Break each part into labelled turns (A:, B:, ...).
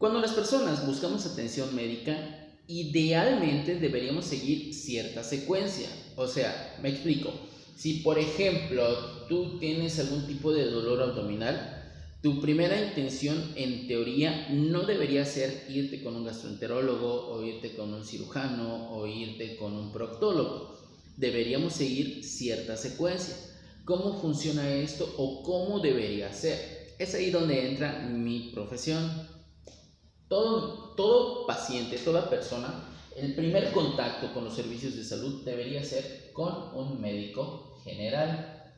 A: Cuando las personas buscamos atención médica, idealmente deberíamos seguir cierta secuencia. O sea, me explico. Si por ejemplo tú tienes algún tipo de dolor abdominal, tu primera intención en teoría no debería ser irte con un gastroenterólogo o irte con un cirujano o irte con un proctólogo. Deberíamos seguir cierta secuencia. ¿Cómo funciona esto o cómo debería ser? Es ahí donde entra mi profesión. Todo paciente, toda persona, el primer contacto con los servicios de salud debería ser con un médico general.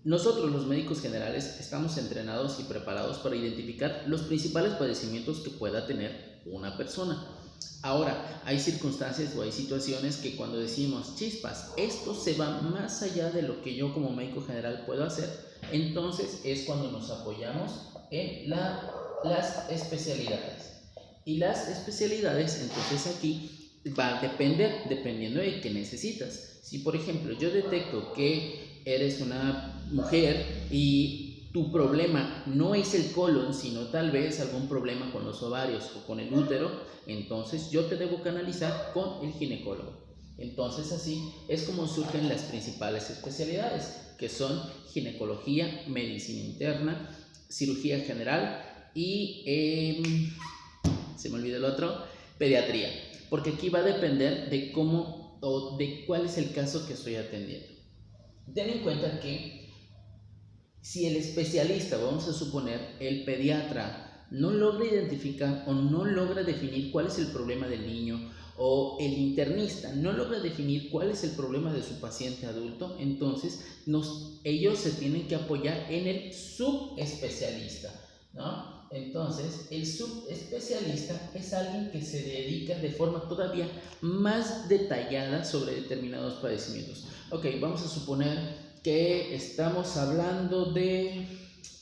A: Nosotros los médicos generales estamos entrenados y preparados para identificar los principales padecimientos que pueda tener una persona. Ahora, hay circunstancias o hay situaciones que cuando decimos chispas, esto se va más allá de lo que yo como médico general puedo hacer, entonces es cuando nos apoyamos en las especialidades. Y las especialidades, entonces aquí va a depender, dependiendo de qué necesitas. Si por ejemplo yo detecto que eres una mujer y tu problema no es el colon, sino tal vez algún problema con los ovarios o con el útero, entonces yo te debo canalizar con el ginecólogo. Entonces así es como surgen las principales especialidades, que son ginecología, medicina interna, cirugía general y se me olvidó el otro, pediatría, porque aquí va a depender de cómo o de cuál es el caso que estoy atendiendo. Ten en cuenta que si el especialista, vamos a suponer, el pediatra, no logra identificar o no logra definir cuál es el problema del niño, o el internista no logra definir cuál es el problema de su paciente adulto, entonces ellos se tienen que apoyar en el subespecialista, ¿no? Entonces, el subespecialista es alguien que se dedica de forma todavía más detallada sobre determinados padecimientos. Ok, vamos a suponer que estamos hablando de,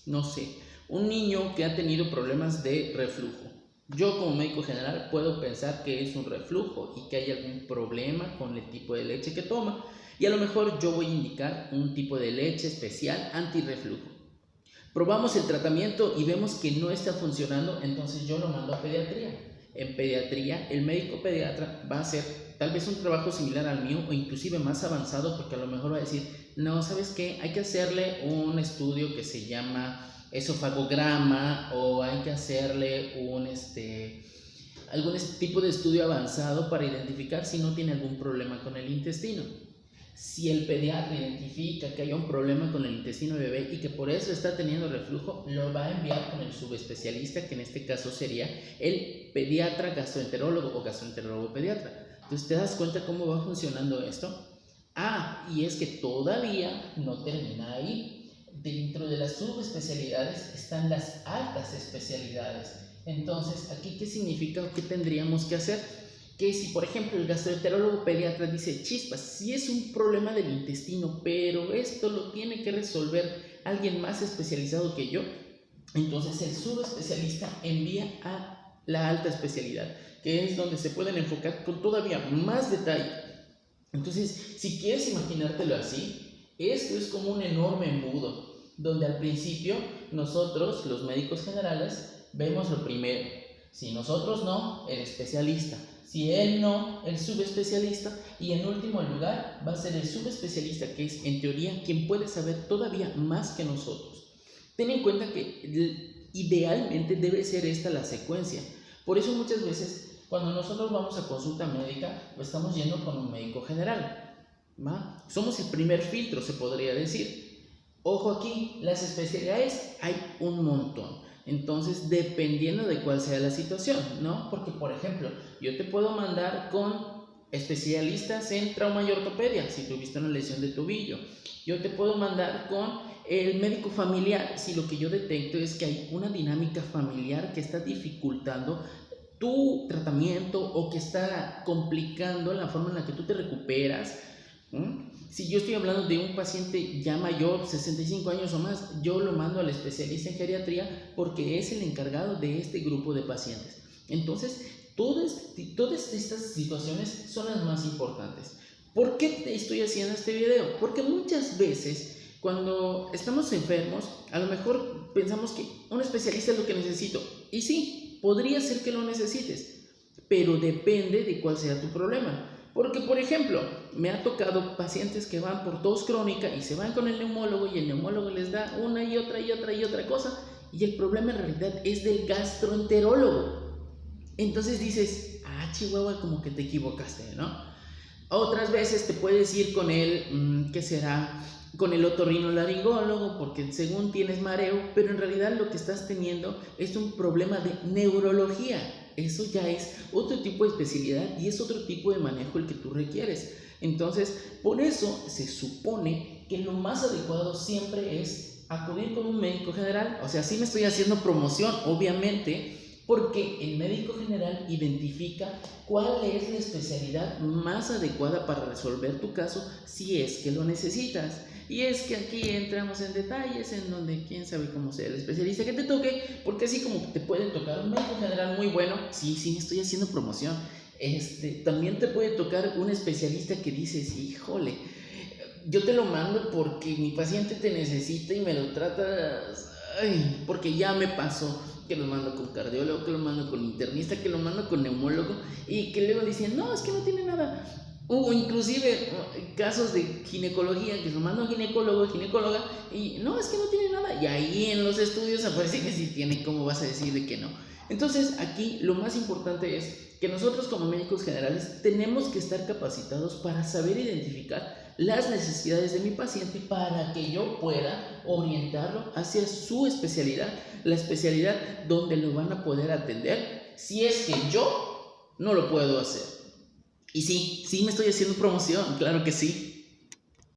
A: no sé, un niño que ha tenido problemas de reflujo. Yo como médico general puedo pensar que es un reflujo y que hay algún problema con el tipo de leche que toma. Y a lo mejor yo voy a indicar un tipo de leche especial antirreflujo. Probamos el tratamiento y vemos que no está funcionando, entonces yo lo mando a pediatría. En pediatría, el médico pediatra va a hacer tal vez un trabajo similar al mío o inclusive más avanzado, porque a lo mejor va a decir, no, ¿sabes qué? Hay que hacerle un estudio que se llama esofagograma o hay que hacerle algún tipo de estudio avanzado para identificar si no tiene algún problema con el intestino. Si el pediatra identifica que hay un problema con el intestino de bebé y que por eso está teniendo reflujo, lo va a enviar con el subespecialista, que en este caso sería el pediatra gastroenterólogo o gastroenterólogo pediatra. Entonces, ¿te das cuenta cómo va funcionando esto? Y es que todavía no termina ahí. Dentro de las subespecialidades están las altas especialidades. Entonces, ¿aquí qué significa o qué tendríamos que hacer? Que si por ejemplo el gastroenterólogo pediatra dice, chispas, sí es un problema del intestino, pero esto lo tiene que resolver alguien más especializado que yo, entonces el subespecialista envía a la alta especialidad, que es donde se pueden enfocar con todavía más detalle. Entonces, si quieres imaginártelo así, esto es como un enorme embudo, donde al principio nosotros, los médicos generales, vemos lo primero. Si nosotros no, el especialista. Si él no, el subespecialista. Y en último lugar va a ser el subespecialista, que es en teoría quien puede saber todavía más que nosotros. Ten en cuenta que idealmente debe ser esta la secuencia. Por eso muchas veces cuando nosotros vamos a consulta médica, estamos yendo con un médico general, ¿va? Somos el primer filtro, se podría decir. Ojo aquí, las especialidades hay un montón. Entonces, dependiendo de cuál sea la situación, ¿no? Porque, por ejemplo, yo te puedo mandar con especialistas en trauma y ortopedia, si tuviste una lesión de tobillo. Yo te puedo mandar con el médico familiar, si lo que yo detecto es que hay una dinámica familiar que está dificultando tu tratamiento o que está complicando la forma en la que tú te recuperas. Si yo estoy hablando de un paciente ya mayor, 65 años o más, yo lo mando al especialista en geriatría porque es el encargado de este grupo de pacientes. Entonces, todas estas situaciones son las más importantes. ¿Por qué te estoy haciendo este video? Porque muchas veces Cuando estamos enfermos, a lo mejor pensamos que un especialista es lo que necesito. Y sí, podría ser que lo necesites, pero depende de cuál sea tu problema. Porque, por ejemplo, me ha tocado pacientes que van por tos crónica y se van con el neumólogo y el neumólogo les da una y otra cosa, y el problema en realidad es del gastroenterólogo. Entonces dices, chihuahua, como que te equivocaste, ¿no? Otras veces te puedes ir con el, ¿qué será? Con el otorrinolaringólogo, porque según tienes mareo, pero en realidad lo que estás teniendo es un problema de neurología. Eso ya es otro tipo de especialidad y es otro tipo de manejo el que tú requieres. Entonces, por eso se supone que lo más adecuado siempre es acudir con un médico general. O sea, sí me estoy haciendo promoción, obviamente, porque el médico general identifica cuál es la especialidad más adecuada para resolver tu caso si es que lo necesitas. Y es que aquí entramos en detalles en donde quién sabe cómo sea el especialista que te toque, porque así como te puede tocar un médico general muy bueno, sí me estoy haciendo promoción, también te puede tocar un especialista que dices, híjole, yo te lo mando porque mi paciente te necesita y me lo tratas, porque ya me pasó que lo mando con cardiólogo, que lo mando con internista, que lo mando con neumólogo y que luego dicen, no, es que no tiene nada. O inclusive casos de ginecología, que lo mando a ginecólogo, ginecóloga, y no, es que no tiene nada. Y ahí en los estudios aparece que sí tiene, ¿cómo vas a decirle que no? Entonces aquí lo más importante es que nosotros como médicos generales tenemos que estar capacitados para saber identificar las necesidades de mi paciente para que yo pueda orientarlo hacia su especialidad, la especialidad donde lo van a poder atender si es que yo no lo puedo hacer. Y sí me estoy haciendo promoción, claro que sí.